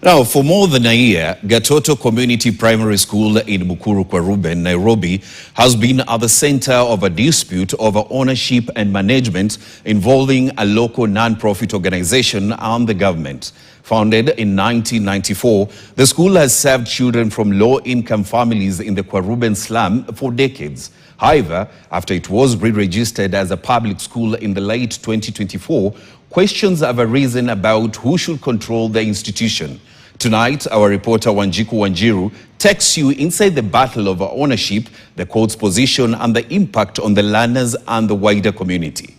Now, for more than a year, Gatoto Community Primary School in Mukuru kwa Ruben, Nairobi, has been at the center of a dispute over ownership and management involving a local non-profit organization and the government. Founded in 1994, the school has served children from low-income families in the Kwaruben slum for decades. However, after it was re-registered as a public school in the late 2024, questions have arisen about who should control the institution. Tonight, our reporter Wanjiku Wanjiru takes you inside the battle over ownership, the court's position, and the impact on the learners and the wider community.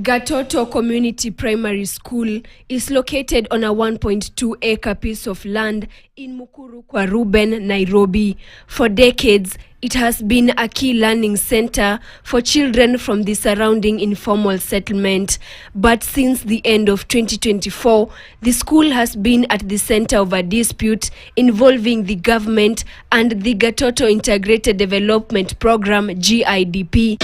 Gatoto Community Primary School is located on a 1.2-acre piece of land in Mukuru kwa Ruben, Nairobi. For decades, it has been a key learning center for children from the surrounding informal settlement. But since the end of 2024, the school has been at the center of a dispute involving the government and the Gatoto Integrated Development Program, GIDP.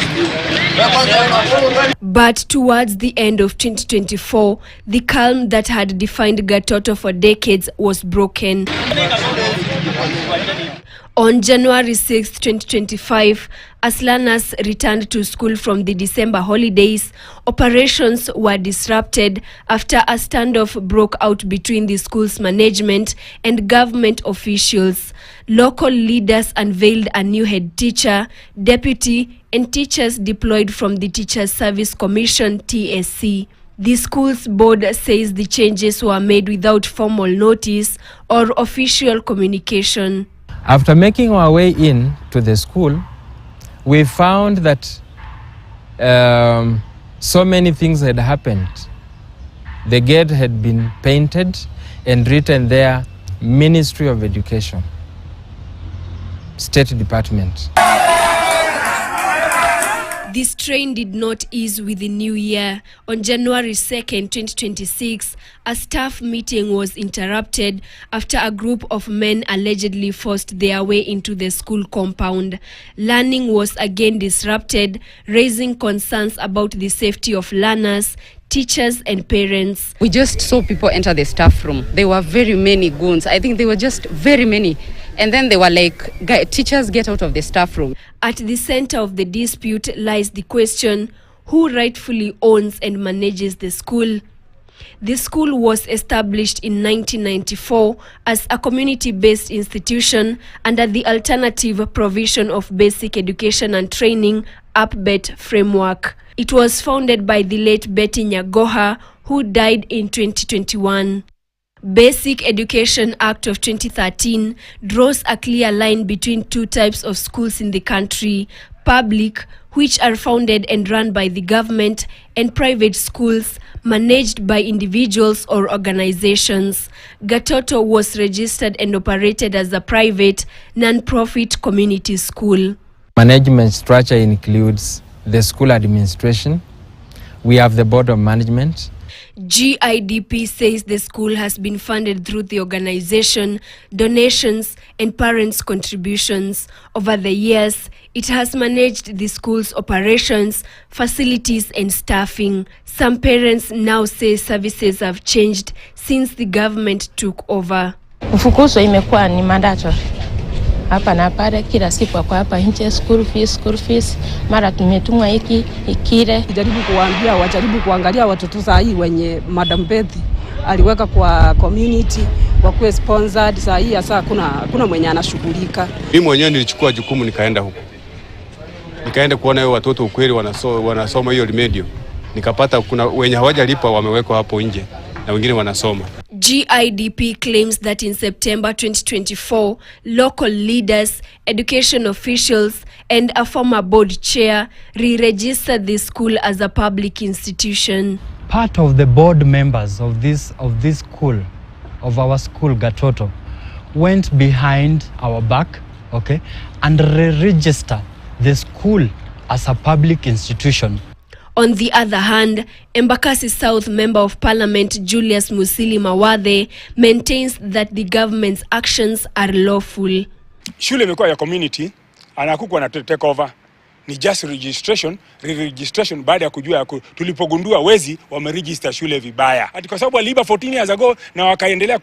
But towards the end of 2024, the calm that had defined Gatoto for decades was broken. On January 6, 2025, as learners returned to school from the December holidays, operations were disrupted after a standoff broke out between the school's management and government officials. Local leaders unveiled a new head teacher, deputy, and teachers deployed from the Teachers Service Commission, TSC. The school's board says the changes were made without formal notice or official communication. After making our way in to the school, we found that so many things had happened. The gate had been painted and written there, Ministry of Education, State Department. This train did not ease with the new year. On January 2nd, 2026, a staff meeting was interrupted after a group of men allegedly forced their way into the school compound. Learning was again disrupted, raising concerns about the safety of learners, teachers and parents. We just saw people enter the staff room. There were very many goons. I think there were just very many. And then they were like, teachers, get out of the staff room. At the center of the dispute lies the question, who rightfully owns and manages the school? The school was established in 1994 as a community-based institution under the Alternative Provision of Basic Education and Training (APBET) framework. It was founded by the late Betty Nyagoha, who died in 2021. Basic Education Act of 2013 draws a clear line between two types of schools in the country: public, which are founded and run by the government, and private schools managed by individuals or organizations. Gatoto was registered and operated as a private, non-profit community school. Management structure includes the school administration. We have the board of management. GIDP says the school has been funded through the organization, donations, and parents' contributions. Over the years, it has managed the school's operations, facilities, and staffing. Some parents now say services have changed since the government took over. Mfukuzo imekuwa ni mandatory. Hapa na pale kila siku kwa hapa nje, school fees, mara tumetumwa hiki ikile. Wajaribu kuangalia watoto saa hii wenye Madam Bethy aliweka kwa community wakuwe sponsored. Saa hii hasa kuna mwenye anashughulika. Mimi mwenyewe nilichukua jukumu nikaenda huko. Nikaenda kuona wao watoto ukweli wanasoma hiyo remedio. Nikapata kuna wenye hawajalipa wamewekwa hapo nje na wengine wanasoma. GIDP claims that in September 2024, local leaders, education officials, and a former board chair re-registered the school as a public institution. Part of the board members of this school, of our school Gatoto, went behind our back, okay, and re-registered the school as a public institution. On the other hand, Embakasi South Member of Parliament Julius Musili Mawadhe maintains that the government's actions are lawful. Shule imekuwa ya community, anakuwa na take over. ni just re-registration baada ya kujua tulipogundua wezi wameregister shule vibaya. Ati kwa sababu waliiba 14 years ago na wakaendelea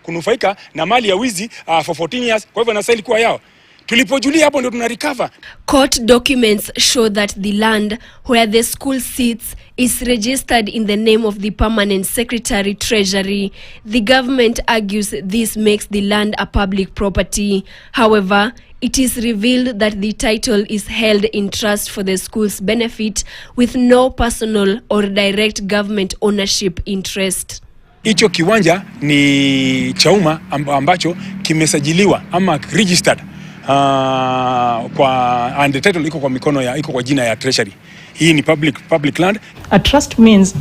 kunufaika na mali ya wizi for 14 years, kwa hivyo nasali kuwa yao. Tulipojulia hapo ndio tunarecover. Court documents show that the land where the school sits is registered in the name of the permanent secretary treasury. The government argues this makes the land a public property. However, it is revealed that the title is held in trust for the school's benefit with no personal or direct government ownership interest. Hicho kiwanja ni cha ambacho kimesajiliwa ama registered and the title iko kwa jina ya treasury. Hii ni public land. A trust means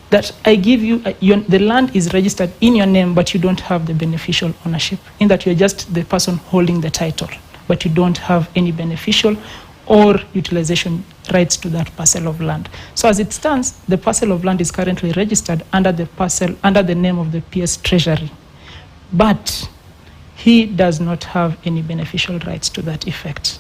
that I give you the land is registered in your name, but you don't have the beneficial ownership, in that you're just the person holding the title, but you don't have any beneficial or utilization rights to that parcel of land. So as it stands, the parcel of land is currently registered under the name of the PS Treasury, but he does not have any beneficial rights to that effect.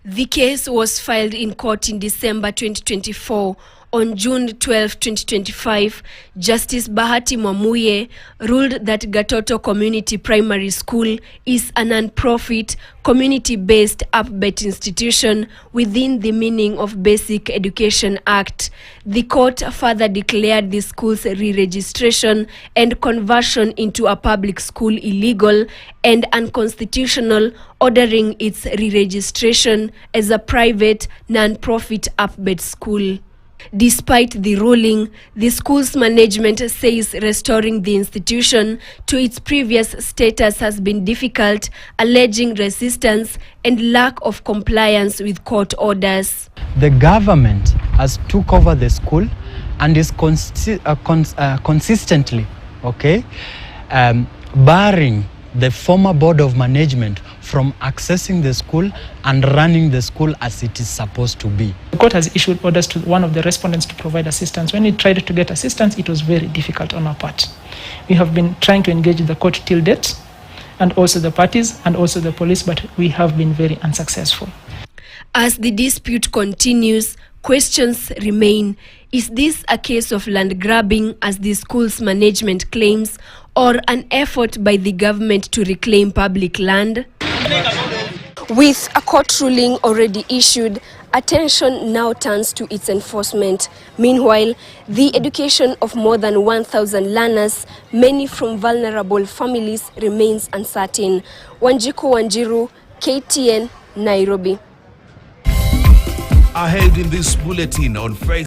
The case was filed in court in December 2024. On June 12, 2025, Justice Bahati Mwamuye ruled that Gatoto Community Primary School is a non-profit, community-based upbet institution within the meaning of Basic Education Act. The court further declared the school's re-registration and conversion into a public school illegal and unconstitutional, ordering its re-registration as a private, non-profit upbet school. Despite the ruling, the school's management says restoring the institution to its previous status has been difficult, alleging resistance and lack of compliance with court orders. The government has took over the school and is consistently, barring the former board of management from accessing the school and running the school as it is supposed to be. The court has issued orders to one of the respondents to provide assistance. When we tried to get assistance, it was very difficult on our part. We have been trying to engage the court till date, and also the parties and also the police, but we have been very unsuccessful. As the dispute continues, questions remain. Is this a case of land grabbing, as the school's management claims, or an effort by the government to reclaim public land? With a court ruling already issued, attention now turns to its enforcement. Meanwhile, the education of more than 1,000 learners, many from vulnerable families, remains uncertain. Wanjiku Wanjiru, KTN, Nairobi. Ahead in this bulletin on Facebook.